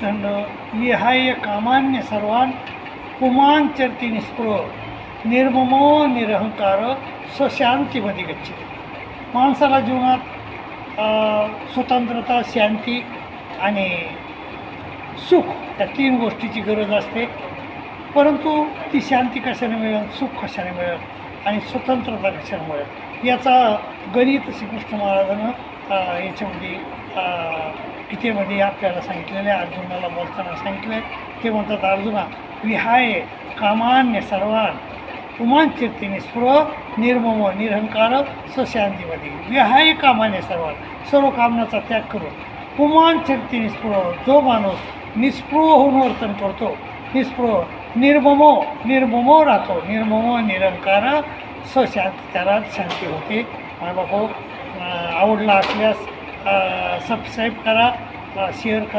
थंड विहाय कामान्य सर्वान पुमान चरती निस्पृह निर्ममो निरहंकार स्वशांतीमध्ये गच्छते. माणसाला जीवनात स्वतंत्रता, शांती आणि सुख या तीन गोष्टीची गरज असते. परंतु ती शांती कशाने मिळेल, सुख कशाने मिळेल आणि स्वतंत्रता कशाने मिळेल याचा गणित श्रीकृष्ण महाराजानं याच्यामध्ये गीतेमध्ये आपल्याला सांगितलेलं आहे. अर्जुनाला बोलताना सांगितलं आहे. ते म्हणतात, अर्जुना विहाय कामान्य सर्वान पुमान चित्ती निस्पृह निर्मम निरहंकार स्वशांतीमध्ये. विहाय कामान्य सर्वान, सर्व कामनाचा त्याग करून पुमान चित्ती निस्पृह, जो माणूस निस्पृह होऊन वर्तन करतो, निस्पृह निर्ममो राहतो, निर्ममो निरंकार स्वशांती, त्याला शांती होते. मला आवडला असल्यास सबस्क्राईब करा, शेअर करा.